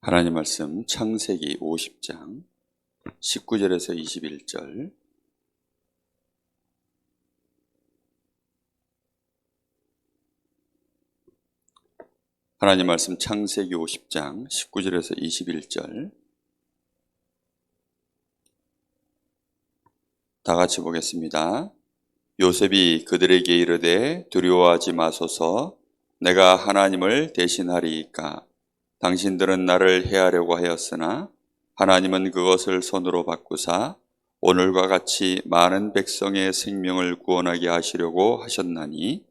하나님 말씀 창세기 50장 19절에서 21절. 하나님 말씀 창세기 50장 19절에서 21절. 다 같이 보겠습니다. 요셉이 그들에게 이르되 두려워하지 마소서, 내가 하나님을 대신하리이까. 당신들은 나를 해하려고 하였으나 하나님은 그것을 손으로 바꾸사 오늘과 같이 많은 백성의 생명을 구원하게 하시려고 하셨나니,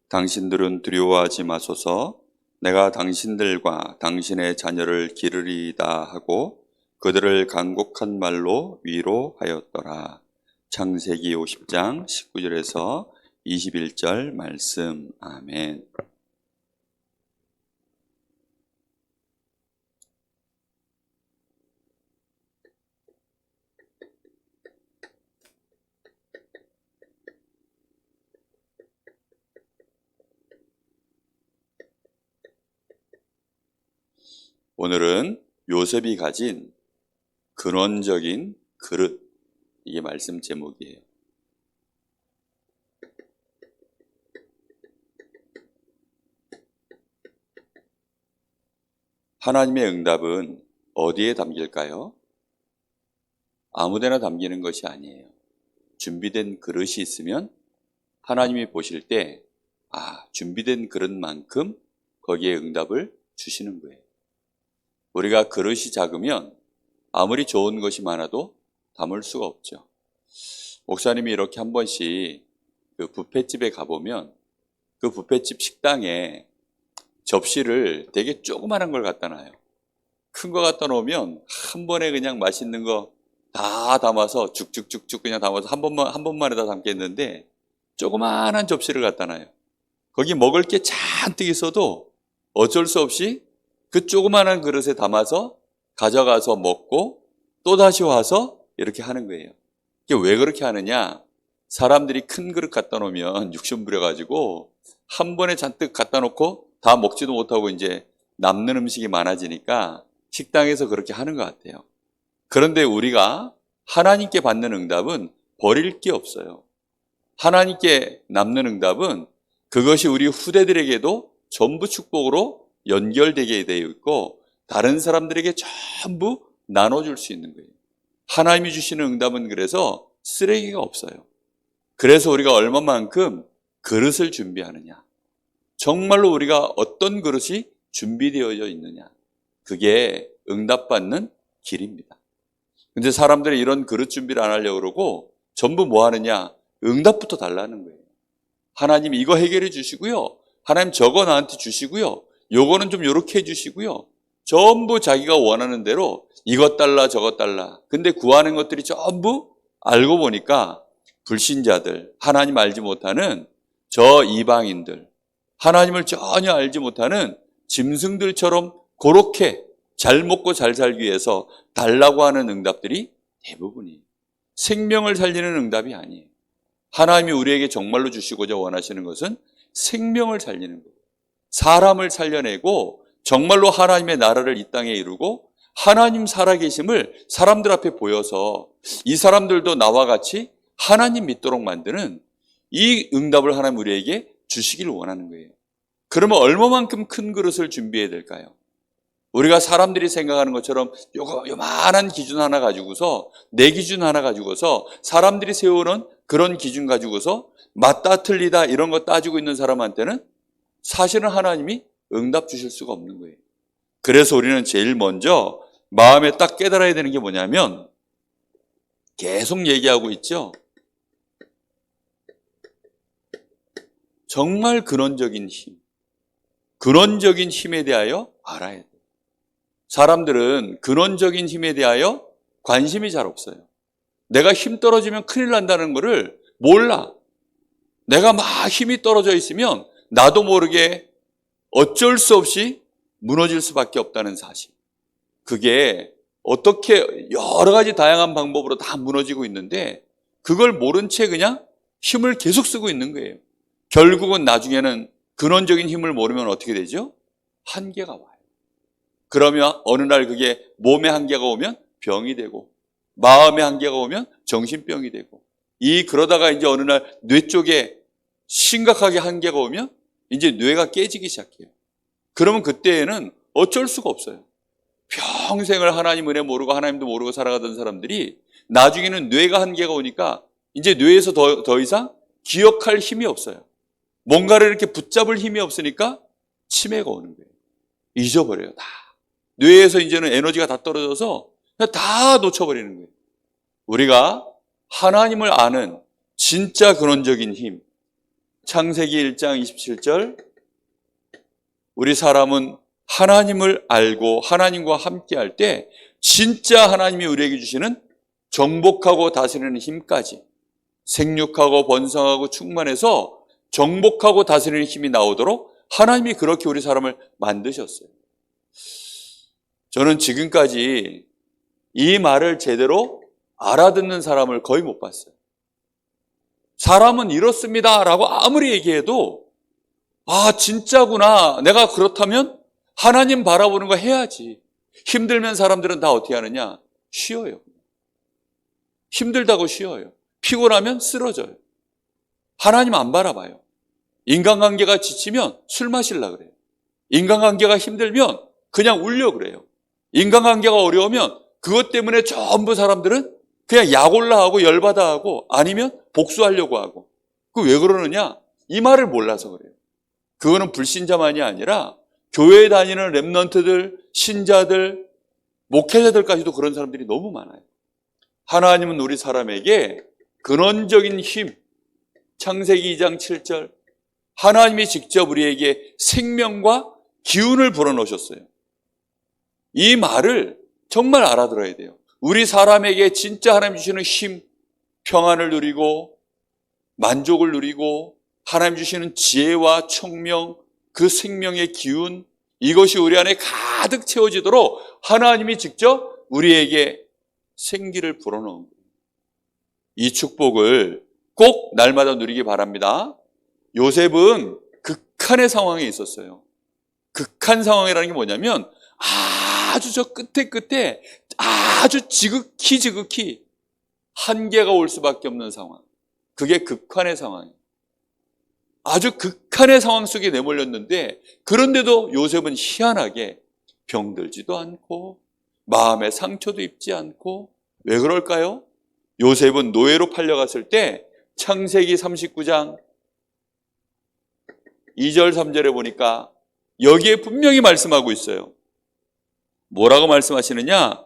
당신들은 두려워하지 마소서, 내가 당신들과 당신의 자녀를 기르리이다 하고 그들을 간곡한 말로 위로하였더라. 창세기 50장 19절에서 21절 말씀. 아멘. 오늘은 요셉이 가진 근원적인 그릇, 이게 말씀 제목이에요. 하나님의 응답은 어디에 담길까요? 아무데나 담기는 것이 아니에요. 준비된 그릇이 있으면 하나님이 보실 때 준비된 그릇만큼 거기에 응답을 주시는 거예요. 우리가 그릇이 작으면 아무리 좋은 것이 많아도 담을 수가 없죠. 목사님이 이렇게 한 번씩 그 뷔페집에 가보면 그 뷔페집 식당에 접시를 되게 조그만한 걸 갖다 놔요. 큰 거 갖다 놓으면 한 번에 그냥 맛있는 거 다 담아서 쭉쭉쭉쭉 그냥 담아서 한 번만에 다 담겠는데, 조그만한 접시를 갖다 놔요. 거기 먹을 게 잔뜩 있어도 어쩔 수 없이 그 조그만한 그릇에 담아서 가져가서 먹고 또 다시 와서 이렇게 하는 거예요. 이게 왜 그렇게 하느냐? 사람들이 큰 그릇 갖다 놓으면 욕심 부려가지고 한 번에 잔뜩 갖다 놓고 다 먹지도 못하고 이제 남는 음식이 많아지니까 식당에서 그렇게 하는 것 같아요. 그런데 우리가 하나님께 받는 응답은 버릴 게 없어요. 하나님께 남는 응답은 그것이 우리 후대들에게도 전부 축복으로 연결되게 되어 있고 다른 사람들에게 전부 나눠줄 수 있는 거예요. 하나님이 주시는 응답은 그래서 쓰레기가 없어요. 그래서 우리가 얼마만큼 그릇을 준비하느냐, 정말로 우리가 어떤 그릇이 준비되어져 있느냐, 그게 응답받는 길입니다. 근데 사람들이 이런 그릇 준비를 안 하려고 그러고 전부 뭐 하느냐, 응답부터 달라는 거예요. 하나님 이거 해결해 주시고요, 하나님 저거 나한테 주시고요, 요거는 좀 요렇게 해주시고요. 전부 자기가 원하는 대로 이것 달라 저것 달라. 근데 구하는 것들이 전부 알고 보니까 불신자들, 하나님 알지 못하는 저 이방인들, 하나님을 전혀 알지 못하는 짐승들처럼 그렇게 잘 먹고 잘 살기 위해서 달라고 하는 응답들이 대부분이에요. 생명을 살리는 응답이 아니에요. 하나님이 우리에게 정말로 주시고자 원하시는 것은 생명을 살리는 거예요. 사람을 살려내고 정말로 하나님의 나라를 이 땅에 이루고 하나님 살아계심을 사람들 앞에 보여서 이 사람들도 나와 같이 하나님 믿도록 만드는 이 응답을 하나님 우리에게 주시기를 원하는 거예요. 그러면 얼마만큼 큰 그릇을 준비해야 될까요? 우리가 사람들이 생각하는 것처럼 요만한 기준 하나 가지고서, 내 기준 하나 가지고서, 사람들이 세우는 그런 기준 가지고서 맞다 틀리다 이런 거 따지고 있는 사람한테는 사실은 하나님이 응답 주실 수가 없는 거예요. 그래서 우리는 제일 먼저 마음에 딱 깨달아야 되는 게 뭐냐면, 계속 얘기하고 있죠. 정말 근원적인 힘, 근원적인 힘에 대하여 알아야 돼요. 사람들은 근원적인 힘에 대하여 관심이 잘 없어요. 내가 힘 떨어지면 큰일 난다는 거를 몰라. 내가 막 힘이 떨어져 있으면 나도 모르게 어쩔 수 없이 무너질 수밖에 없다는 사실. 그게 어떻게 여러 가지 다양한 방법으로 다 무너지고 있는데 그걸 모른 채 그냥 힘을 계속 쓰고 있는 거예요. 결국은 나중에는 근원적인 힘을 모르면 어떻게 되죠? 한계가 와요. 그러면 어느 날 그게 몸의 한계가 오면 병이 되고 마음의 한계가 오면 정신병이 되고 그러다가 이제 어느 날 뇌 쪽에 심각하게 한계가 오면 이제 뇌가 깨지기 시작해요. 그러면 그때에는 어쩔 수가 없어요. 평생을 하나님 은혜 모르고 하나님도 모르고 살아가던 사람들이 나중에는 뇌가 한계가 오니까 이제 뇌에서 더 이상 기억할 힘이 없어요. 뭔가를 이렇게 붙잡을 힘이 없으니까 치매가 오는 거예요. 잊어버려요, 다. 뇌에서 이제는 에너지가 다 떨어져서 그냥 다 놓쳐버리는 거예요. 우리가 하나님을 아는 진짜 근원적인 힘, 창세기 1장 27절, 우리 사람은 하나님을 알고 하나님과 함께 할 때 진짜 하나님이 우리에게 주시는 정복하고 다스리는 힘까지, 생육하고 번성하고 충만해서 정복하고 다스리는 힘이 나오도록 하나님이 그렇게 우리 사람을 만드셨어요. 저는 지금까지 이 말을 제대로 알아듣는 사람을 거의 못 봤어요. 사람은 이렇습니다 라고 아무리 얘기해도 진짜구나, 내가 그렇다면 하나님 바라보는 거 해야지. 힘들면 사람들은 다 어떻게 하느냐? 쉬어요. 힘들다고 쉬어요. 피곤하면 쓰러져요. 하나님 안 바라봐요. 인간관계가 지치면 술 마시려고 그래요. 인간관계가 힘들면 그냥 울려고 그래요. 인간관계가 어려우면 그것 때문에 전부 사람들은 그냥 약 올라하고 열받아 하고 아니면 복수하려고 하고. 그 왜 그러느냐? 이 말을 몰라서 그래요. 그거는 불신자만이 아니라 교회에 다니는 렘넌트들, 신자들, 목회자들까지도 그런 사람들이 너무 많아요. 하나님은 우리 사람에게 근원적인 힘, 창세기 2장 7절, 하나님이 직접 우리에게 생명과 기운을 불어넣으셨어요. 이 말을 정말 알아들어야 돼요. 우리 사람에게 진짜 하나님 주시는 힘, 평안을 누리고 만족을 누리고 하나님 주시는 지혜와 청명, 그 생명의 기운, 이것이 우리 안에 가득 채워지도록 하나님이 직접 우리에게 생기를 불어넣은 거예요. 이 축복을 꼭 날마다 누리기 바랍니다. 요셉은 극한의 상황에 있었어요. 극한 상황이라는 게 뭐냐면 아주 저 끝에 아주 지극히 한계가 올 수밖에 없는 상황. 그게 극한의 상황이에요. 아주 극한의 상황 속에 내몰렸는데 그런데도 요셉은 희한하게 병들지도 않고 마음의 상처도 입지 않고. 왜 그럴까요? 요셉은 노예로 팔려갔을 때 창세기 39장 2절 3절에 보니까 여기에 분명히 말씀하고 있어요. 뭐라고 말씀하시느냐?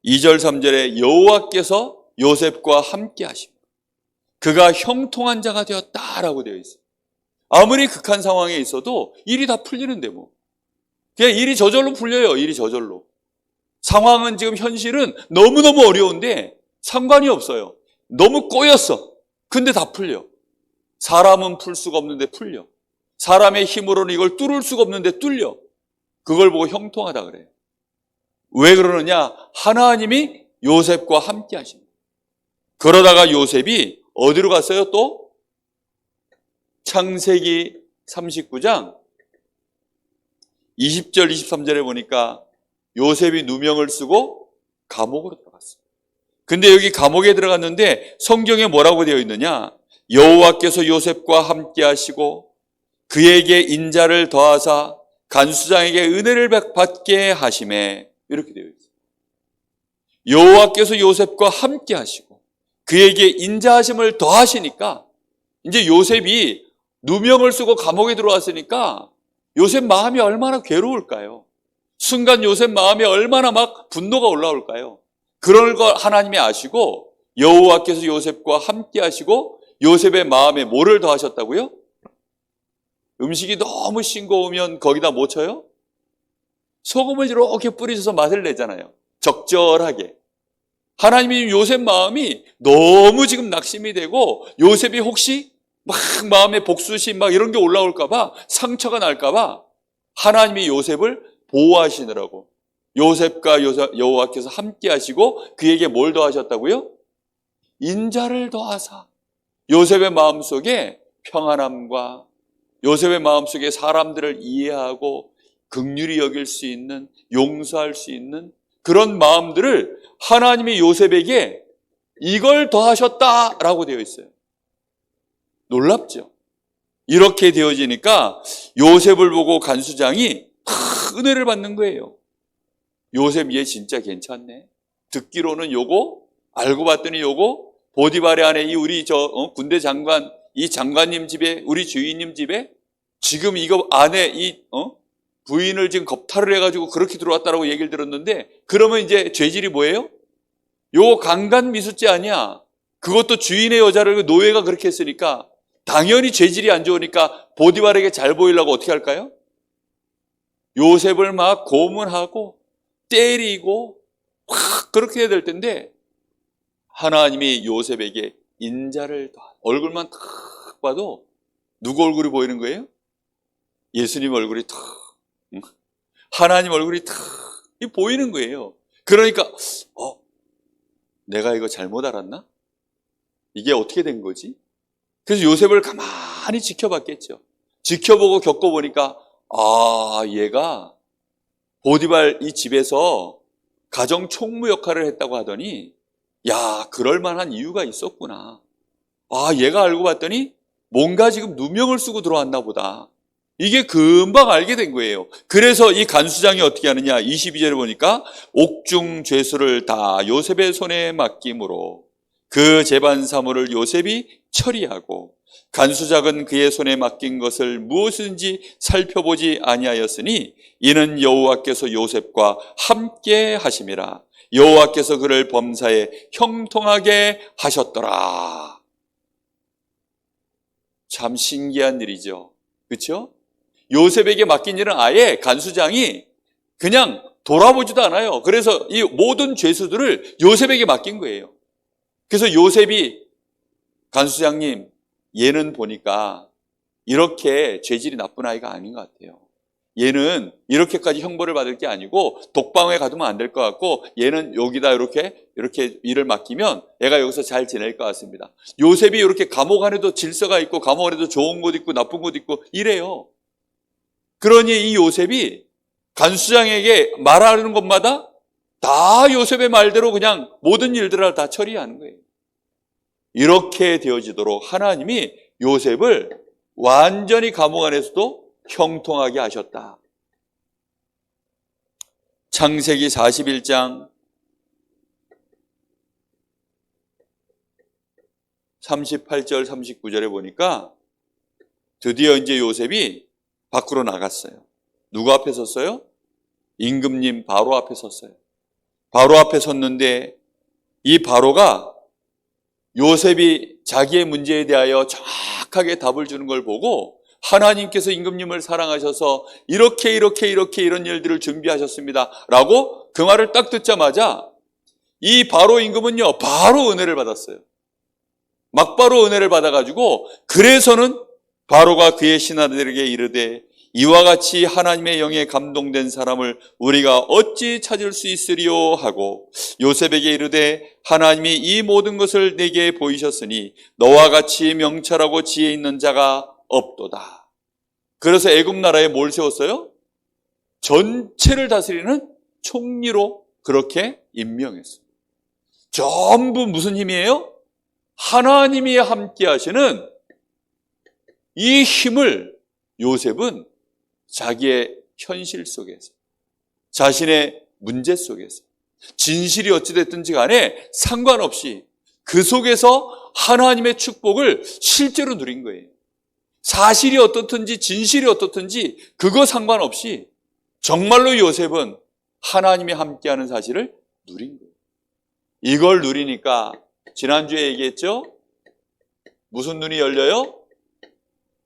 2절 3절에 여호와께서 요셉과 함께 하십니다. 그가 형통한 자가 되었다라고 되어 있어요. 아무리 극한 상황에 있어도 일이 다 풀리는데 뭐. 그냥 일이 저절로 풀려요. 일이 저절로. 상황은 지금 현실은 너무너무 어려운데 상관이 없어요. 너무 꼬였어. 근데 다 풀려. 사람은 풀 수가 없는데 풀려. 사람의 힘으로는 이걸 뚫을 수가 없는데 뚫려. 그걸 보고 형통하다 그래요. 왜 그러느냐? 하나님이 요셉과 함께 하십니다. 그러다가 요셉이 어디로 갔어요 또? 창세기 39장 20절 23절에 보니까 요셉이 누명을 쓰고 감옥으로 들어갔어요. 근데 여기 감옥에 들어갔는데 성경에 뭐라고 되어 있느냐? 여호와께서 요셉과 함께 하시고 그에게 인자를 더하사 간수장에게 은혜를 받게 하심에, 이렇게 되어 있어요. 여호와께서 요셉과 함께 하시고 그에게 인자하심을 더하시니까 이제 요셉이 누명을 쓰고 감옥에 들어왔으니까 요셉 마음이 얼마나 괴로울까요? 순간 요셉 마음에 얼마나 막 분노가 올라올까요? 그런 걸 하나님이 아시고 여호와께서 요셉과 함께 하시고 요셉의 마음에 뭐를 더하셨다고요? 음식이 너무 싱거우면 거기다 뭐 쳐요? 소금을 이렇게 뿌리셔서 맛을 내잖아요. 적절하게. 하나님이 요셉 마음이 너무 지금 낙심이 되고 요셉이 혹시 막 마음에 복수심 막 이런 게 올라올까 봐, 상처가 날까 봐 하나님이 요셉을 보호하시느라고 요셉과 여호와께서 함께 하시고 그에게 뭘 더하셨다고요? 인자를 더하사 요셉의 마음속에 평안함과 요셉의 마음속에 사람들을 이해하고 긍휼히 여길 수 있는, 용서할 수 있는 그런 마음들을 하나님이 요셉에게 이걸 더하셨다라고 되어 있어요. 놀랍죠? 이렇게 되어지니까 요셉을 보고 간수장이 은혜를 받는 거예요. 요셉 얘 진짜 괜찮네. 듣기로는 요거, 알고 봤더니 요거, 보디발의 아내 이 우리 군대 장관, 이 장관님 집에, 우리 주인님 집에 지금 이거 안에 부인을 지금 겁탈을 해가지고 그렇게 들어왔다라고 얘기를 들었는데, 그러면 이제 죄질이 뭐예요? 요거 강간 미수죄 아니야. 그것도 주인의 여자를 노예가 그렇게 했으니까 당연히 죄질이 안 좋으니까 보디발에게 잘 보이려고 어떻게 할까요? 요셉을 막 고문하고 때리고 확 그렇게 해야 될 텐데, 하나님이 요셉에게 인자를 얼굴만 탁 봐도 누구 얼굴이 보이는 거예요? 예수님 얼굴이 탁, 하나님 얼굴이 탁 보이는 거예요. 그러니까 내가 이거 잘못 알았나? 이게 어떻게 된 거지? 그래서 요셉을 가만히 지켜봤겠죠. 지켜보고 겪어보니까 얘가 보디발 이 집에서 가정 총무 역할을 했다고 하더니 야, 그럴 만한 이유가 있었구나. 얘가 알고 봤더니 뭔가 지금 누명을 쓰고 들어왔나 보다. 이게 금방 알게 된 거예요. 그래서 이 간수장이 어떻게 하느냐, 22절에 보니까 옥중 죄수를 다 요셉의 손에 맡김으로 그 재반 사물을 요셉이 처리하고 간수작은 그의 손에 맡긴 것을 무엇인지 살펴보지 아니하였으니 이는 여호와께서 요셉과 함께 하심이라. 여호와께서 그를 범사에 형통하게 하셨더라. 참 신기한 일이죠. 그렇죠? 요셉에게 맡긴 일은 아예 간수장이 그냥 돌아보지도 않아요. 그래서 이 모든 죄수들을 요셉에게 맡긴 거예요. 그래서 요셉이 간수장님, 얘는 보니까 이렇게 죄질이 나쁜 아이가 아닌 것 같아요. 얘는 이렇게까지 형벌을 받을 게 아니고 독방에 가두면 안 될 것 같고 얘는 여기다 이렇게 일을 맡기면 얘가 여기서 잘 지낼 것 같습니다. 요셉이 이렇게 감옥 안에도 질서가 있고 감옥 안에도 좋은 곳 있고 나쁜 곳 있고 이래요. 그러니 이 요셉이 간수장에게 말하는 것마다 다 요셉의 말대로 그냥 모든 일들을 다 처리하는 거예요. 이렇게 되어지도록 하나님이 요셉을 완전히 감옥 안에서도 형통하게 하셨다. 창세기 41장 38절 39절에 보니까 드디어 이제 요셉이 밖으로 나갔어요. 누구 앞에 섰어요? 임금님 바로 앞에 섰어요. 바로 앞에 섰는데 이 바로가 요셉이 자기의 문제에 대하여 정확하게 답을 주는 걸 보고 하나님께서 임금님을 사랑하셔서 이렇게 이런 일들을 준비하셨습니다 라고 그 말을 딱 듣자마자 이 바로 임금은요 바로 은혜를 받았어요. 막바로 은혜를 받아가지고 그래서는 바로가 그의 신하들에게 이르되 이와 같이 하나님의 영에 감동된 사람을 우리가 어찌 찾을 수 있으리요 하고 요셉에게 이르되 하나님이 이 모든 것을 내게 보이셨으니 너와 같이 명철하고 지혜 있는 자가 없도다. 그래서 애굽 나라에 뭘 세웠어요? 전체를 다스리는 총리로 그렇게 임명했어요. 전부 무슨 힘이에요? 하나님이 함께 하시는 이 힘을 요셉은 자기의 현실 속에서 자신의 문제 속에서 진실이 어찌됐든지 간에 상관없이 그 속에서 하나님의 축복을 실제로 누린 거예요. 사실이 어떻든지 진실이 어떻든지 그거 상관없이 정말로 요셉은 하나님이 함께하는 사실을 누린 거예요. 이걸 누리니까 지난주에 얘기했죠? 무슨 눈이 열려요?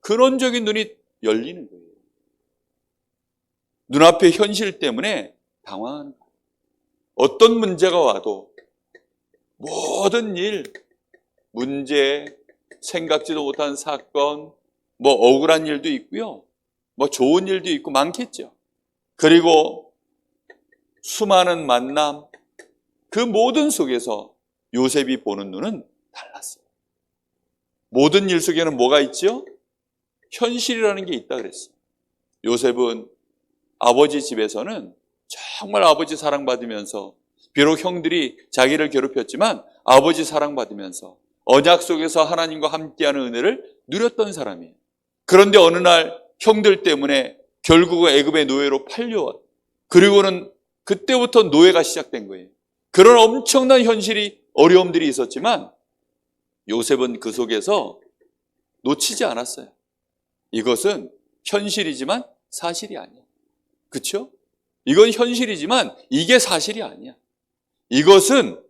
근원적인 눈이 열리는 거예요. 눈앞의 현실 때문에 당황하는 거예요. 어떤 문제가 와도 모든 일, 문제, 생각지도 못한 사건, 뭐 억울한 일도 있고요. 뭐 좋은 일도 있고 많겠죠. 그리고 수많은 만남, 그 모든 속에서 요셉이 보는 눈은 달랐어요. 모든 일 속에는 뭐가 있죠? 현실이라는 게 있다 그랬어요. 요셉은 아버지 집에서는 정말 아버지 사랑받으면서, 비록 형들이 자기를 괴롭혔지만 아버지 사랑받으면서 언약 속에서 하나님과 함께하는 은혜를 누렸던 사람이에요. 그런데 어느 날 형들 때문에 결국은 애굽의 노예로 팔려왔. 그리고는 그때부터 노예가 시작된 거예요. 그런 엄청난 현실이, 어려움들이 있었지만 요셉은 그 속에서 놓치지 않았어요. 이것은 현실이지만 사실이 아니야. 그렇죠? 이건 현실이지만 이게 사실이 아니야. 이것은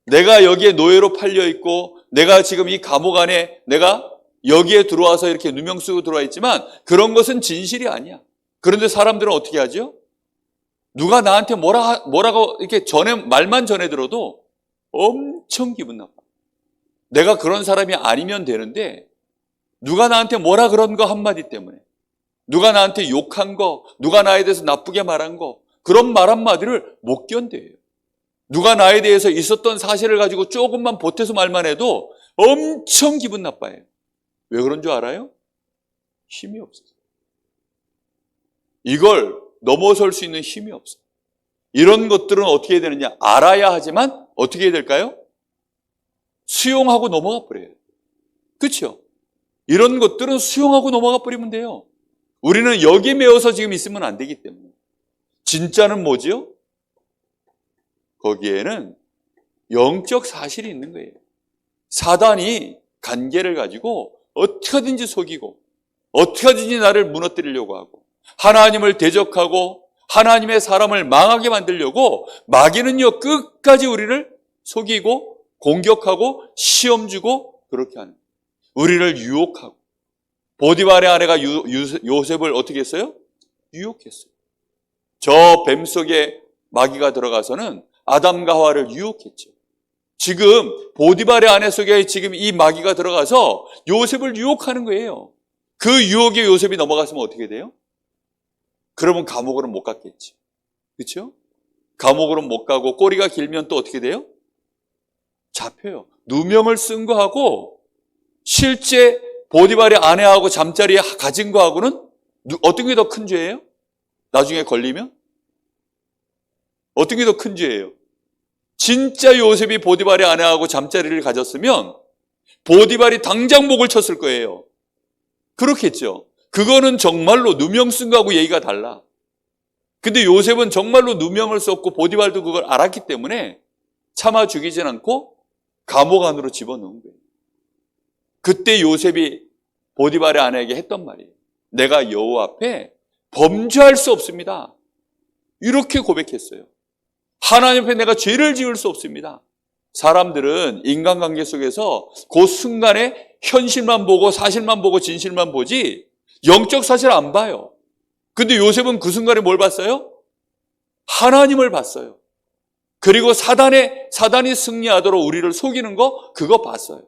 내가 여기에 노예로 팔려 있고, 내가 지금 이 감옥 안에 내가 여기에 들어와서 이렇게 누명 쓰고 들어와 있지만 그런 것은 진실이 아니야. 그런데 사람들은 어떻게 하죠? 누가 나한테 뭐라고 이렇게 말만 전해 들어도 엄청 기분 나빠. 내가 그런 사람이 아니면 되는데 누가 나한테 뭐라 그런 거 한마디 때문에, 누가 나한테 욕한 거, 누가 나에 대해서 나쁘게 말한 거, 그런 말 한마디를 못 견뎌요. 누가 나에 대해서 있었던 사실을 가지고 조금만 보태서 말만 해도 엄청 기분 나빠요. 왜 그런 줄 알아요? 힘이 없어서. 이걸 넘어설 수 있는 힘이 없어요. 이런 것들은 어떻게 해야 되느냐? 알아야 하지만 어떻게 해야 될까요? 수용하고 넘어가 버려요. 그렇죠? 이런 것들은 수용하고 넘어가 버리면 돼요. 우리는 여기 매여서 지금 있으면 안 되기 때문에. 진짜는 뭐지요? 거기에는 영적 사실이 있는 거예요. 사단이 관계를 가지고 어떻게든지 속이고 어떻게든지 나를 무너뜨리려고 하고 하나님을 대적하고 하나님의 사람을 망하게 만들려고 마귀는요 끝까지 우리를 속이고 공격하고 시험 주고 그렇게 하는 거예요. 우리를 유혹하고, 보디발의 아내가 요셉을 어떻게 했어요? 유혹했어요. 저 뱀 속에 마귀가 들어가서는 아담과 하와를 유혹했죠. 지금 보디발의 아내 속에 지금 이 마귀가 들어가서 요셉을 유혹하는 거예요. 그 유혹에 요셉이 넘어갔으면 어떻게 돼요? 그러면 감옥으로 못 갔겠지. 그렇죠? 감옥으로 못 가고 꼬리가 길면 또 어떻게 돼요? 잡혀요. 누명을 쓴 거하고 실제 보디발의 아내하고 잠자리에 가진 거하고는 어떤 게 더 큰 죄예요? 나중에 걸리면? 어떤 게 더 큰 죄예요? 진짜 요셉이 보디발의 아내하고 잠자리를 가졌으면 보디발이 당장 목을 쳤을 거예요. 그렇겠죠. 그거는 정말로 누명 쓴 거하고 얘기가 달라. 근데 요셉은 정말로 누명을 썼고 보디발도 그걸 알았기 때문에 참아 죽이진 않고 감옥 안으로 집어넣은 거예요. 그때 요셉이 보디발의 아내에게 했던 말이에요. 내가 여호와 앞에 범죄할 수 없습니다. 이렇게 고백했어요. 하나님 앞에 내가 죄를 지을 수 없습니다. 사람들은 인간관계 속에서 그 순간에 현실만 보고 사실만 보고 진실만 보지 영적 사실을 안 봐요. 근데 요셉은 그 순간에 뭘 봤어요? 하나님을 봤어요. 그리고 사단이 승리하도록 우리를 속이는 거 그거 봤어요.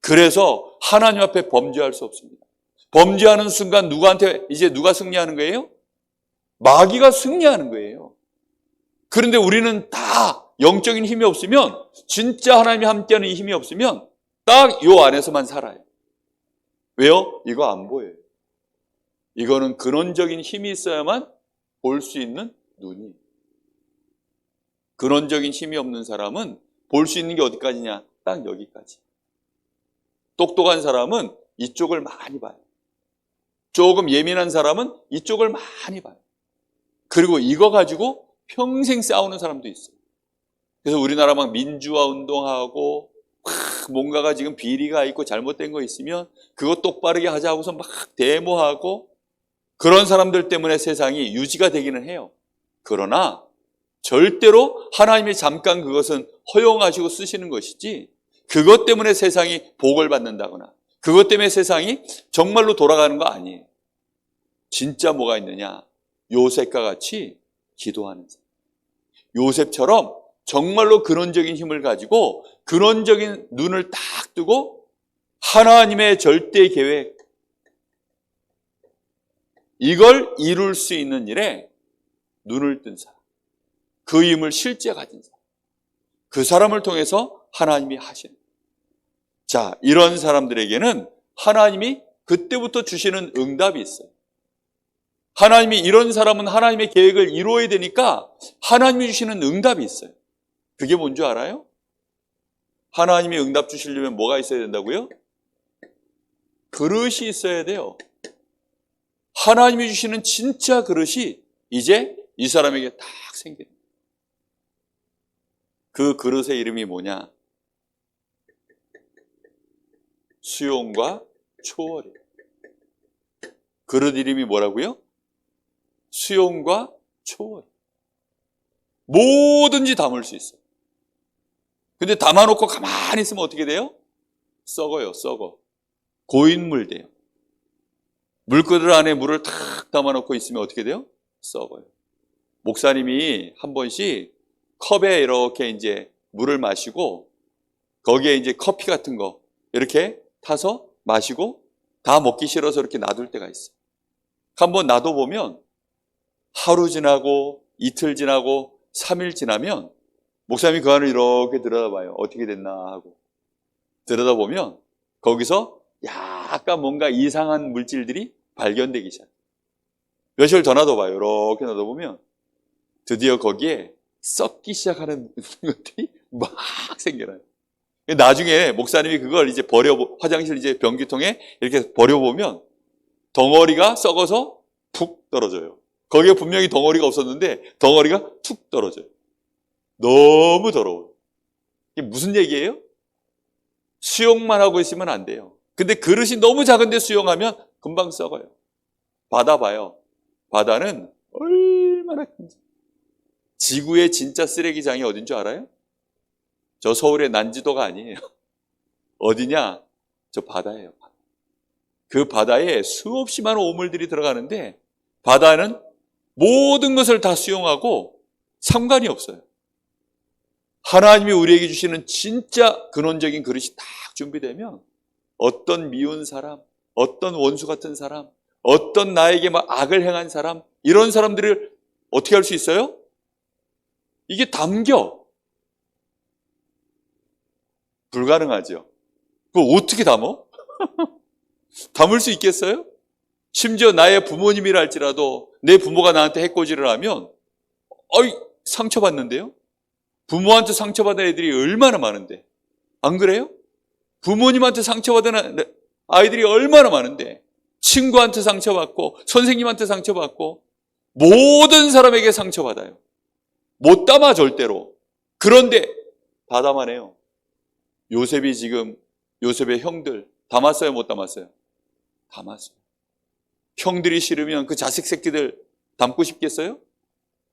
그래서 하나님 앞에 범죄할 수 없습니다. 범죄하는 순간 누가 승리하는 거예요? 마귀가 승리하는 거예요. 그런데 우리는 다 영적인 힘이 없으면, 진짜 하나님이 함께하는 이 힘이 없으면 딱 요 안에서만 살아요. 왜요? 이거 안 보여요. 이거는 근원적인 힘이 있어야만 볼 수 있는 눈이. 근원적인 힘이 없는 사람은 볼 수 있는 게 어디까지냐? 딱 여기까지. 똑똑한 사람은 이쪽을 많이 봐요. 조금 예민한 사람은 이쪽을 많이 봐요. 그리고 이거 가지고 평생 싸우는 사람도 있어요. 그래서 우리나라 막 민주화 운동하고 뭔가가 지금 비리가 있고 잘못된 거 있으면 그거 똑바르게 하자고서 막 데모하고 그런 사람들 때문에 세상이 유지가 되기는 해요. 그러나 절대로 하나님이 잠깐 그것은 허용하시고 쓰시는 것이지 그것 때문에 세상이 복을 받는다거나 그것 때문에 세상이 정말로 돌아가는 거 아니에요. 진짜 뭐가 있느냐? 요셉과 같이 기도하는 사람. 요셉처럼 정말로 근원적인 힘을 가지고 근원적인 눈을 딱 뜨고 하나님의 절대 계획, 이걸 이룰 수 있는 일에 눈을 뜬 사람, 그 힘을 실제 가진 사람, 그 사람을 통해서 하나님이 하시는. 자, 이런 사람들에게는 하나님이 그때부터 주시는 응답이 있어요. 하나님이 이런 사람은 하나님의 계획을 이루어야 되니까 하나님이 주시는 응답이 있어요. 그게 뭔지 알아요? 하나님이 응답 주시려면 뭐가 있어야 된다고요? 그릇이 있어야 돼요. 하나님이 주시는 진짜 그릇이 이제 이 사람에게 딱 생기는 거예요. 그 그릇의 이름이 뭐냐? 수용과 초월이에요. 그릇 이름이 뭐라고요? 수용과 초월. 뭐든지 담을 수 있어요. 근데 담아놓고 가만히 있으면 어떻게 돼요? 썩어요, 썩어. 고인물 돼요. 물그릇 안에 물을 탁 담아놓고 있으면 어떻게 돼요? 썩어요. 목사님이 한 번씩 컵에 이렇게 이제 물을 마시고 거기에 이제 커피 같은 거 이렇게 타서 마시고 다 먹기 싫어서 이렇게 놔둘 때가 있어요. 한번 놔둬보면 하루 지나고 이틀 지나고 3일 지나면 목사님이 그 안을 이렇게 들여다봐요. 어떻게 됐나 하고 들여다보면 거기서 약간 뭔가 이상한 물질들이 발견되기 시작해요. 며칠 더 놔둬봐요. 이렇게 놔둬보면 드디어 거기에 썩기 시작하는 것들이 막 생겨나요. 나중에 목사님이 그걸 이제 화장실 이제 변기통에 이렇게 버려보면 덩어리가 썩어서 푹 떨어져요. 거기에 분명히 덩어리가 없었는데 덩어리가 툭 떨어져요. 너무 더러워요. 이게 무슨 얘기예요? 수용만 하고 있으면 안 돼요. 근데 그릇이 너무 작은데 수용하면 금방 썩어요. 바다 봐요. 바다는 얼마나 큰지. 지구의 진짜 쓰레기장이 어딘 줄 알아요? 저 서울의 난지도가 아니에요. 어디냐? 저 바다예요. 그 바다에 수없이 많은 오물들이 들어가는데 바다는 모든 것을 다 수용하고 상관이 없어요. 하나님이 우리에게 주시는 진짜 근원적인 그릇이 딱 준비되면 어떤 미운 사람, 어떤 원수 같은 사람, 어떤 나에게 막 악을 행한 사람, 이런 사람들을 어떻게 할 수 있어요? 이게 담겨. 불가능하죠. 그걸 어떻게 담어? 담을 수 있겠어요? 심지어 나의 부모님이라 할지라도 내 부모가 나한테 해코지를 하면 상처받는데요? 부모한테 상처받은 애들이 얼마나 많은데 안 그래요? 부모님한테 상처받은 아이들이 얼마나 많은데 친구한테 상처받고 선생님한테 상처받고 모든 사람에게 상처받아요. 못 담아 절대로. 그런데 다 담아내요. 요셉이 지금 요셉의 형들 담았어요? 못 담았어요? 담았어요. 형들이 싫으면 그 자식 새끼들 담고 싶겠어요?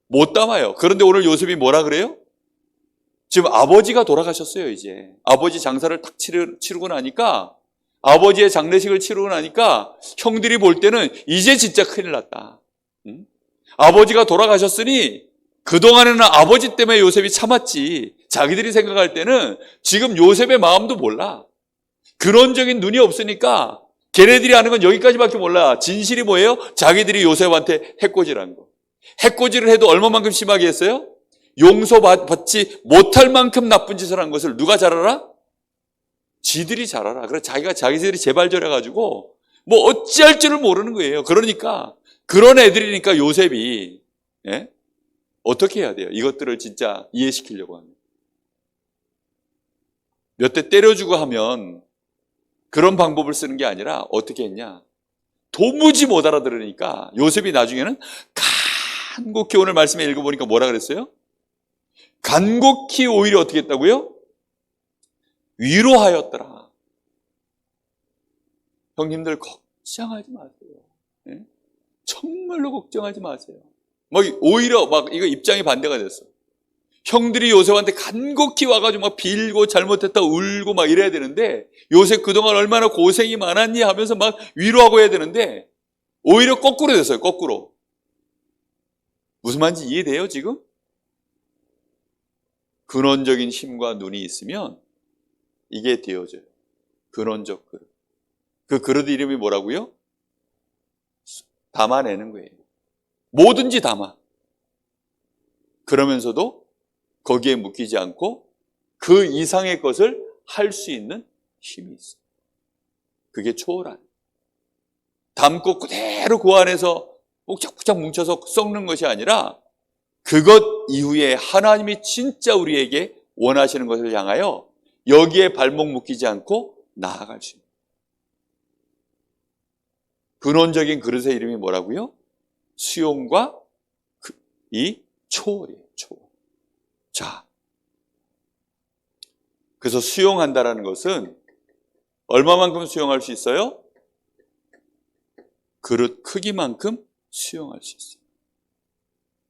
못 담아요. 그런데 오늘 요셉이 뭐라 그래요? 지금 아버지가 돌아가셨어요. 이제 아버지 장사를 딱 치르고 나니까 아버지의 장례식을 치르고 나니까 형들이 볼 때는 이제 진짜 큰일 났다. 응? 아버지가 돌아가셨으니 그동안에는 아버지 때문에 요셉이 참았지. 자기들이 생각할 때는 지금 요셉의 마음도 몰라. 근원적인 눈이 없으니까 걔네들이 아는 건 여기까지밖에 몰라. 진실이 뭐예요? 자기들이 요셉한테 해코지를 거. 해코지를 해도 얼마만큼 심하게 했어요? 용서받지 못할 만큼 나쁜 짓을 한 것을 누가 잘 알아? 지들이 잘 알아. 그래서 자기들이 재발절해가지고 뭐 어찌할 줄을 모르는 거예요. 그러니까 그런 애들이니까 요셉이 어떻게 해야 돼요? 이것들을 진짜 이해시키려고 하면. 몇 대 때려주고 하면 그런 방법을 쓰는 게 아니라 어떻게 했냐? 도무지 못 알아들으니까 요셉이 나중에는 간곡히 오늘 말씀에 읽어보니까 뭐라 그랬어요? 간곡히 오히려 어떻게 했다고요? 위로하였더라. 형님들 걱정하지 마세요. 정말로 걱정하지 마세요. 오히려 이거 입장이 반대가 됐어. 형들이 요셉한테 간곡히 와가지고 막 빌고 잘못했다 울고 막 이래야 되는데 요셉 그동안 얼마나 고생이 많았니 하면서 막 위로하고 해야 되는데 오히려 거꾸로 됐어요. 거꾸로. 무슨 말인지 이해돼요 지금? 근원적인 힘과 눈이 있으면 이게 되어져요. 근원적 그릇. 그 그릇 이름이 뭐라고요? 담아내는 거예요. 뭐든지 담아. 그러면서도 거기에 묶이지 않고 그 이상의 것을 할 수 있는 힘이 있어요. 그게 초월한. 담고 그대로 그 안에서 꾹짝꾹짝 뭉쳐서 썩는 것이 아니라 그것 이후에 하나님이 진짜 우리에게 원하시는 것을 향하여 여기에 발목 묶이지 않고 나아갈 수 있는 근원적인 그릇의 이름이 뭐라고요? 수용과 이 초월이에요. 초월. 자, 그래서 수용한다라는 것은 얼마만큼 수용할 수 있어요? 그릇 크기만큼 수용할 수 있어요.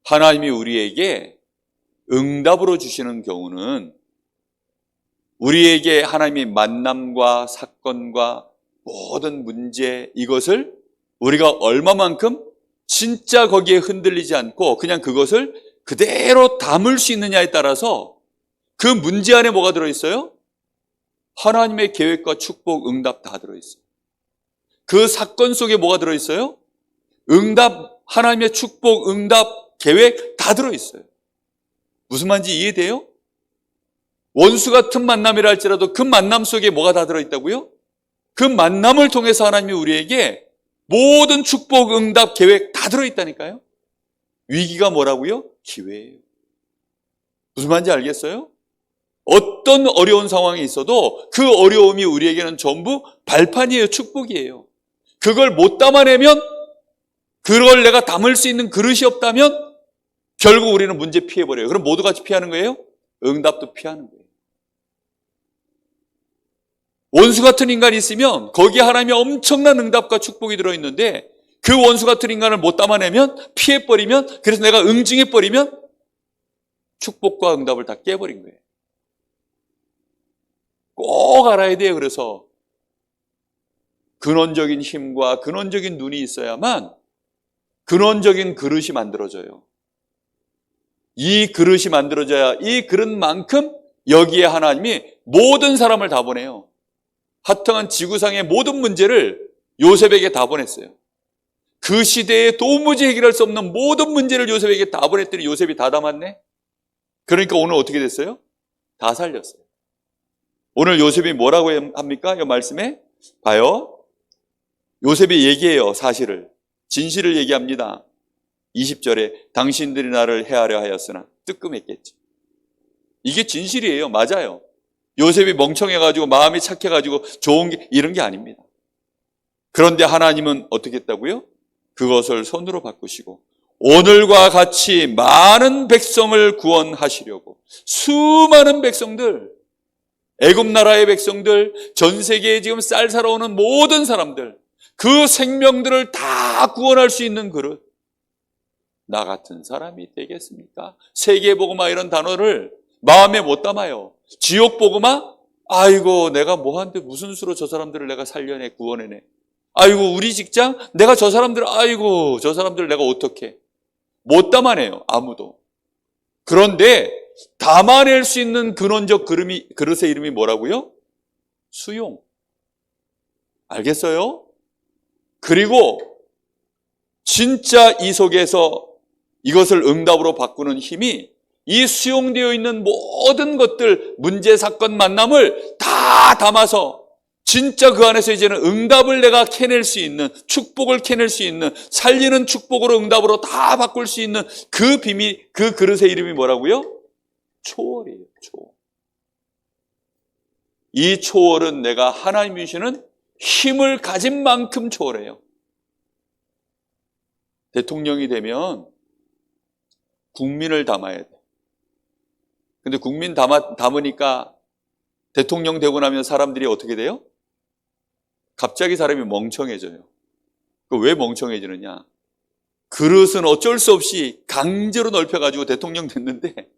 하나님이 우리에게 응답으로 주시는 경우는 우리에게 하나님이 만남과 사건과 모든 문제 이것을 우리가 얼마만큼 진짜 거기에 흔들리지 않고 그냥 그것을 그대로 담을 수 있느냐에 따라서 그 문제 안에 뭐가 들어있어요? 하나님의 계획과 축복, 응답 다 들어있어요. 그 사건 속에 뭐가 들어있어요? 응답, 하나님의 축복, 응답, 계획 다 들어있어요. 무슨 말인지 이해돼요? 원수 같은 만남이라 할지라도 그 만남 속에 뭐가 다 들어있다고요? 그 만남을 통해서 하나님이 우리에게 모든 축복, 응답, 계획 다 들어있다니까요. 위기가 뭐라고요? 기회예요. 무슨 말인지 알겠어요? 어떤 어려운 상황이 있어도 그 어려움이 우리에게는 전부 발판이에요. 축복이에요. 그걸 못 담아내면, 그걸 내가 담을 수 있는 그릇이 없다면 결국 우리는 문제 피해버려요. 그럼 모두 같이 피하는 거예요? 응답도 피하는 거예요. 원수 같은 인간이 있으면 거기에 하나님의 엄청난 응답과 축복이 들어있는데 그 원수 같은 인간을 못 담아내면, 피해버리면, 그래서 내가 응징해버리면 축복과 응답을 다 깨버린 거예요. 꼭 알아야 돼요. 그래서 근원적인 힘과 근원적인 눈이 있어야만 근원적인 그릇이 만들어져요. 이 그릇이 만들어져야 이 그릇만큼 여기에 하나님이 모든 사람을 다 보내요. 하여튼 지구상의 모든 문제를 요셉에게 다 보냈어요. 그 시대에 도무지 해결할 수 없는 모든 문제를 요셉에게 다 보냈더니 요셉이 다 담았네. 그러니까 오늘 어떻게 됐어요? 다 살렸어요. 오늘 요셉이 뭐라고 합니까? 이 말씀에 봐요. 요셉이 얘기해요. 사실을, 진실을 얘기합니다. 20절에 당신들이 나를 해하려 하였으나 뜨끔했겠지. 이게 진실이에요. 맞아요. 요셉이 멍청해가지고 마음이 착해가지고 좋은 게 이런 게 아닙니다. 그런데 하나님은 어떻게 했다고요? 그것을 손으로 바꾸시고 오늘과 같이 많은 백성을 구원하시려고 수많은 백성들, 애굽 나라의 백성들, 전 세계에 지금 쌀 사러 오는 모든 사람들, 그 생명들을 다 구원할 수 있는 그릇, 나 같은 사람이 되겠습니까? 세계복음화 이런 단어를 마음에 못 담아요. 지옥복음화? 아이고 내가 뭐하는데 무슨 수로 저 사람들을 내가 살려내, 구원해내. 아이고 우리 직장? 내가 저 사람들, 아이고 저 사람들 내가 어떻게. 못 담아내요. 아무도. 그런데 담아낼 수 있는 근원적 그릇의 이름이 뭐라고요? 수용. 알겠어요? 그리고 진짜 이 속에서 이것을 응답으로 바꾸는 힘이 이 수용되어 있는 모든 것들, 문제, 사건, 만남을 다 담아서 진짜 그 안에서 이제는 응답을 내가 캐낼 수 있는, 축복을 캐낼 수 있는, 살리는 축복으로 응답으로 다 바꿀 수 있는 그 비밀, 그 그릇의 이름이 뭐라고요? 초월이에요. 초월. 이 초월은 내가 하나님이 주시는 힘을 가진 만큼 초월해요. 대통령이 되면 국민을 담아야 돼. 근데 국민 담으니까 대통령 되고 나면 사람들이 어떻게 돼요? 갑자기 사람이 멍청해져요. 왜 멍청해지느냐? 그릇은 어쩔 수 없이 강제로 넓혀가지고 대통령 됐는데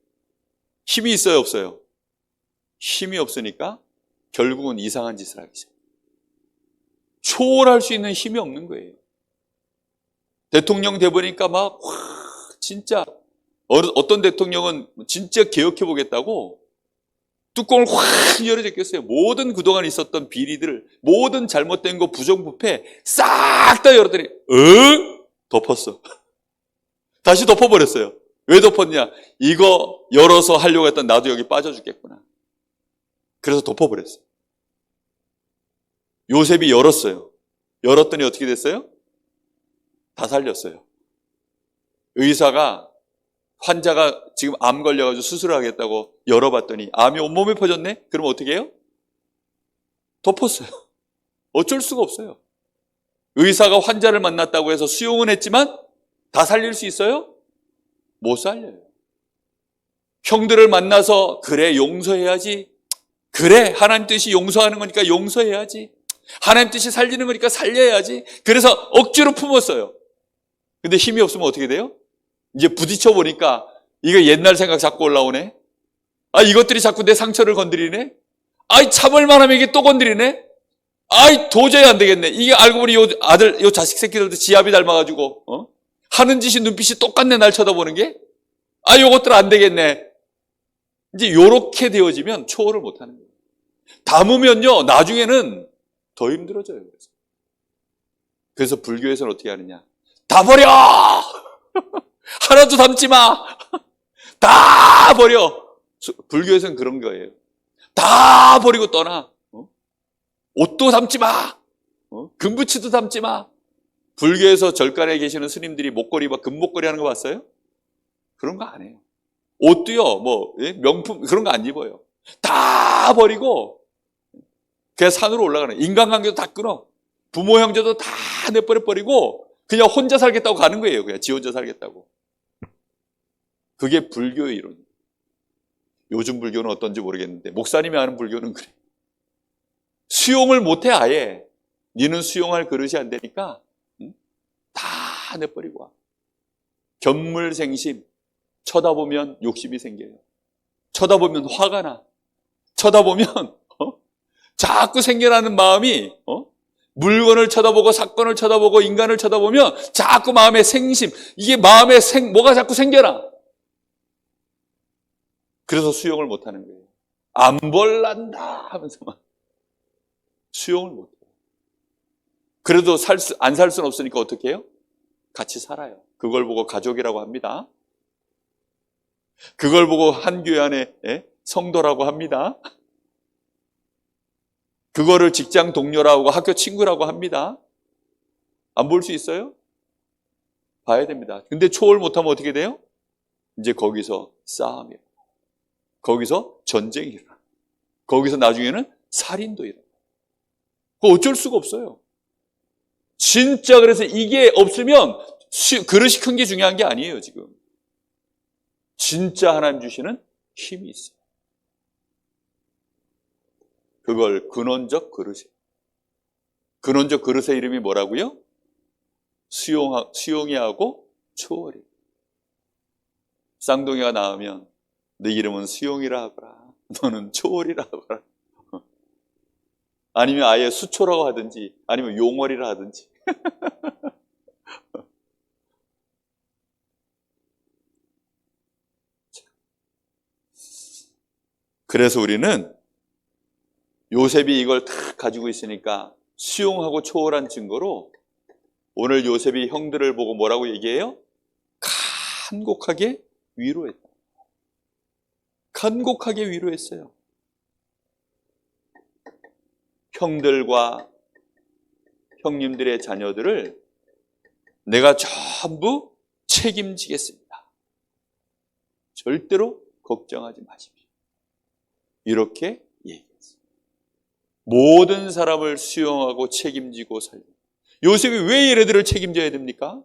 힘이 있어요, 없어요? 힘이 없으니까 결국은 이상한 짓을 하게 돼요. 초월할 수 있는 힘이 없는 거예요. 대통령 돼보니까 막 진짜 어떤 대통령은 진짜 개혁해보겠다고 뚜껑을 확 열어제꼈어요. 모든 그동안 있었던 비리들, 모든 잘못된 거, 부정부패 싹 다 열었더니 덮었어. 다시 덮어버렸어요. 왜 덮었냐? 이거 열어서 하려고 했던 나도 여기 빠져 죽겠구나. 그래서 덮어버렸어요. 요셉이 열었어요. 열었더니 어떻게 됐어요? 다 살렸어요. 의사가 환자가 지금 암 걸려가지고 수술을 하겠다고 열어봤더니 암이 온몸에 퍼졌네? 그럼 어떻게 해요? 덮었어요. 어쩔 수가 없어요. 의사가 환자를 만났다고 해서 수용은 했지만 다 살릴 수 있어요? 못 살려요. 형들을 만나서 그래 용서해야지. 그래 하나님 뜻이 용서하는 거니까 용서해야지. 하나님 뜻이 살리는 거니까 살려야지. 그래서 억지로 품었어요. 근데 힘이 없으면 어떻게 돼요? 이제 부딪혀 보니까 이거 옛날 생각 자꾸 올라오네. 아, 이것들이 자꾸 내 상처를 건드리네. 아이, 참을 만하면 이게 또 건드리네. 아이, 도저히 안 되겠네. 이게 알고 보니 요 아들, 요 자식 새끼들도 지압이 닮아가지고 하는 짓이 눈빛이 똑같네. 날 쳐다보는 게. 아, 요것들 안 되겠네. 이제 요렇게 되어지면 초월을 못 하는 거예요. 담으면요, 나중에는 더 힘들어져요. 그래서 불교에서는 어떻게 하느냐. 다 버려! 하나도 담지 마! 다 버려! 불교에서는 그런 거예요. 다 버리고 떠나. 옷도 담지 마! 금부치도 담지 마! 불교에서 절간에 계시는 스님들이 목걸이, 막 금목걸이 하는 거 봤어요? 그런 거 안 해요. 옷도요, 뭐, 명품, 그런 거 안 입어요. 다 버리고, 그냥 산으로 올라가는, 인간관계도 다 끊어. 부모, 형제도 다 내버려버리고, 그냥 혼자 살겠다고 가는 거예요. 그냥 지 혼자 살겠다고. 그게 불교의 이론이에요. 요즘 불교는 어떤지 모르겠는데, 목사님이 하는 불교는 그래. 수용을 못해, 아예. 니는 수용할 그릇이 안 되니까, 다 내버리고 와. 견물생심. 쳐다보면 욕심이 생겨요. 쳐다보면 화가 나. 쳐다보면 자꾸 생겨나는 마음이 물건을 쳐다보고 사건을 쳐다보고 인간을 쳐다보면 자꾸 마음의 생심, 이게 마음에 뭐가 자꾸 생겨나. 그래서 수용을 못하는 거예요. 안 볼란다 하면서 막 수용을 못해요. 그래도 안 살 수는 없으니까 어떻게 해요? 같이 살아요. 그걸 보고 가족이라고 합니다. 그걸 보고 한 교회 안에 성도라고 합니다. 그거를 직장 동료라고 학교 친구라고 합니다. 안 볼 수 있어요? 봐야 됩니다. 근데 초월 못하면 어떻게 돼요? 이제 거기서 싸움이에요. 거기서 전쟁이 일어나. 거기서 나중에는 살인도 일어나. 그거 어쩔 수가 없어요. 진짜 그래서 이게 없으면 그릇이 큰 게 중요한 게 아니에요, 지금. 진짜 하나님 주시는 힘이 있어요. 그걸 근원적 그릇이에요. 근원적 그릇의 이름이 뭐라고요? 수용이 하고 초월이. 쌍둥이가 낳으면 내 이름은 수용이라 하거라. 너는 초월이라 하거라. 아니면 아예 수초라고 하든지 아니면 용월이라 하든지. 그래서 우리는 요셉이 이걸 다 가지고 있으니까 수용하고 초월한 증거로 오늘 요셉이 형들을 보고 뭐라고 얘기해요? 간곡하게 위로했다. 간곡하게 위로했어요. 형들과 형님들의 자녀들을 내가 전부 책임지겠습니다. 절대로 걱정하지 마십시오. 이렇게 얘기했어요. 모든 사람을 수용하고 책임지고 살려. 요셉이 왜 얘네들을 책임져야 됩니까?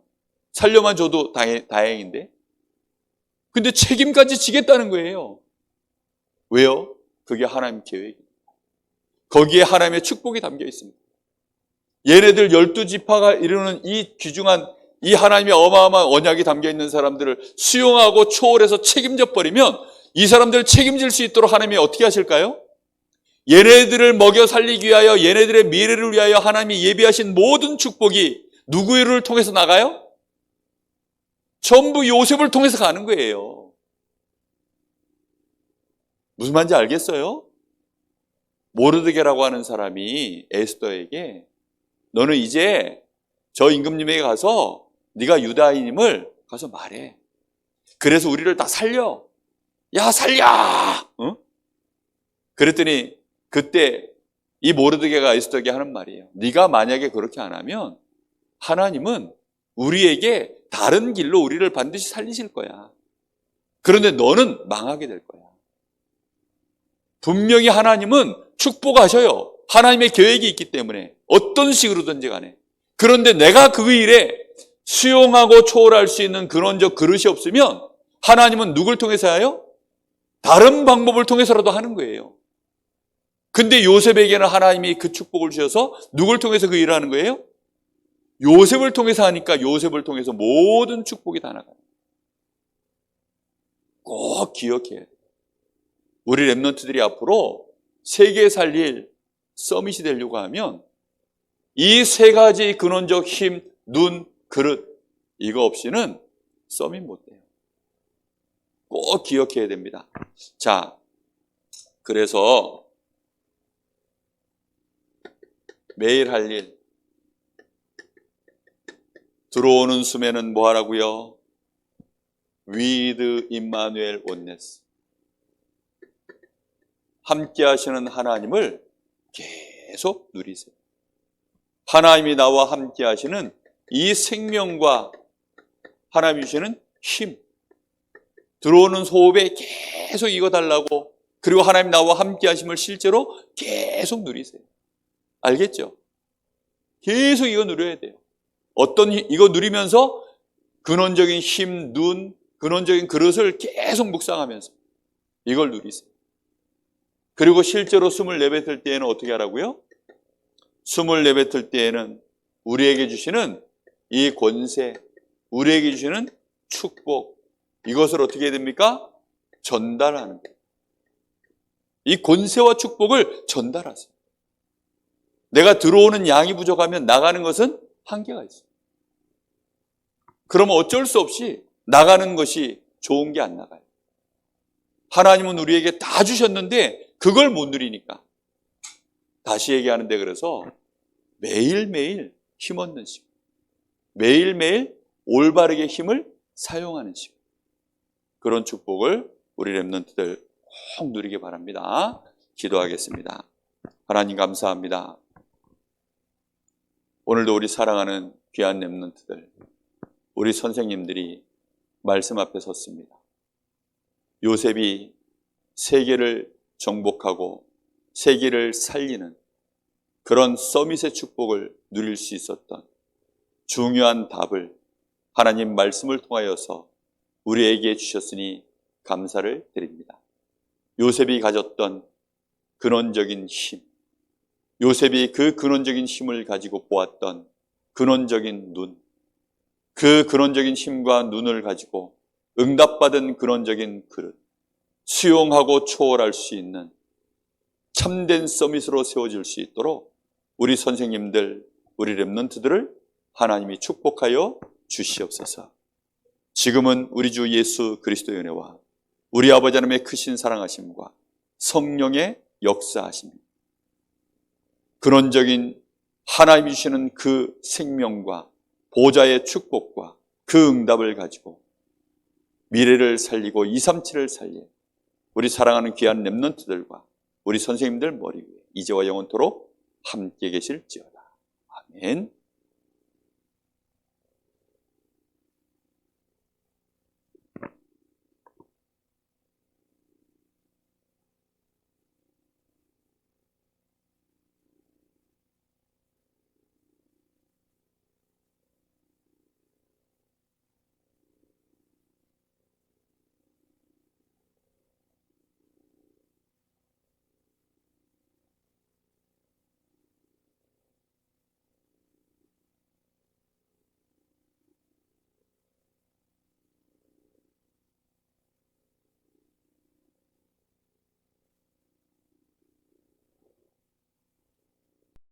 살려만 줘도 다행인데. 근데 책임까지 지겠다는 거예요. 왜요? 그게 하나님 계획입니다. 거기에 하나님의 축복이 담겨 있습니다. 얘네들 12지파가 이루는 이 귀중한 이 하나님의 어마어마한 언약이 담겨 있는 사람들을 수용하고 초월해서 책임져 버리면 이 사람들을 책임질 수 있도록 하나님이 어떻게 하실까요? 얘네들을 먹여 살리기 위하여 얘네들의 미래를 위하여 하나님이 예비하신 모든 축복이 누구를 통해서 나가요? 전부 요셉을 통해서 가는 거예요. 무슨 말인지 알겠어요? 모르드게라고 하는 사람이 에스더에게 너는 이제 저 임금님에게 가서 네가 유다인임을 가서 말해. 그래서 우리를 다 살려. 야, 살려! 응? 그랬더니 그때 이 모르드게가 에스더에게 하는 말이에요. 네가 만약에 그렇게 안 하면 하나님은 우리에게 다른 길로 우리를 반드시 살리실 거야. 그런데 너는 망하게 될 거야. 분명히 하나님은 축복하셔요. 하나님의 계획이 있기 때문에 어떤 식으로든지 간에. 그런데 내가 그 일에 수용하고 초월할 수 있는 근원적 그릇이 없으면 하나님은 누굴 통해서 해요? 다른 방법을 통해서라도 하는 거예요. 근데 요셉에게는 하나님이 그 축복을 주셔서 누굴 통해서 그 일을 하는 거예요? 요셉을 통해서 하니까 요셉을 통해서 모든 축복이 다 나가요. 꼭 기억해야 돼요. 우리 랩런트들이 앞으로 세계 살릴 서밋이 되려고 하면 이 세 가지 근원적 힘, 눈, 그릇 이거 없이는 서밋 못 돼요. 꼭 기억해야 됩니다. 자, 그래서 매일 할 일, 들어오는 숨에는 뭐 하라고요? With Immanuel Oneness. 함께 하시는 하나님을 계속 누리세요. 하나님이 나와 함께 하시는 이 생명과 하나님이 주시는 힘, 들어오는 호흡에 계속 익어달라고, 그리고 하나님 나와 함께 하심을 실제로 계속 누리세요. 알겠죠? 계속 이거 누려야 돼요. 이거 누리면서 근원적인 힘, 눈, 근원적인 그릇을 계속 묵상하면서 이걸 누리세요. 그리고 실제로 숨을 내뱉을 때에는 어떻게 하라고요? 숨을 내뱉을 때에는 우리에게 주시는 이 권세, 우리에게 주시는 축복, 이것을 어떻게 해야 됩니까? 전달하는 거예요. 이 권세와 축복을 전달하세요. 내가 들어오는 양이 부족하면 나가는 것은 한계가 있어요. 그러면 어쩔 수 없이 나가는 것이 좋은 게 안 나가요. 하나님은 우리에게 다 주셨는데 그걸 못 누리니까. 다시 얘기하는데, 그래서 매일매일 힘없는 시간, 매일매일 올바르게 힘을 사용하는 시간, 그런 축복을 우리 랩런트들 꼭 누리기 바랍니다. 기도하겠습니다. 하나님 감사합니다. 오늘도 우리 사랑하는 귀한 랩런트들, 우리 선생님들이 말씀 앞에 섰습니다. 요셉이 세계를 정복하고 세계를 살리는 그런 서밋의 축복을 누릴 수 있었던 중요한 답을 하나님 말씀을 통하여서 우리에게 주셨으니 감사를 드립니다. 요셉이 가졌던 근원적인 힘, 요셉이 그 근원적인 힘을 가지고 보았던 근원적인 눈, 그 근원적인 힘과 눈을 가지고 응답받은 근원적인 그릇, 수용하고 초월할 수 있는 참된 서밋으로 세워질 수 있도록 우리 선생님들, 우리 랩런트들을 하나님이 축복하여 주시옵소서. 지금은 우리 주 예수 그리스도의 은혜와 우리 아버지 하나님의 크신 사랑하심과 성령의 역사하심, 근원적인 하나님이 주시는 그 생명과 보좌의 축복과 그 응답을 가지고 미래를 살리고 237을 살릴 우리 사랑하는 귀한 랩런트들과 우리 선생님들 머리 위에 이제와 영원토록 함께 계실지어다. 아멘.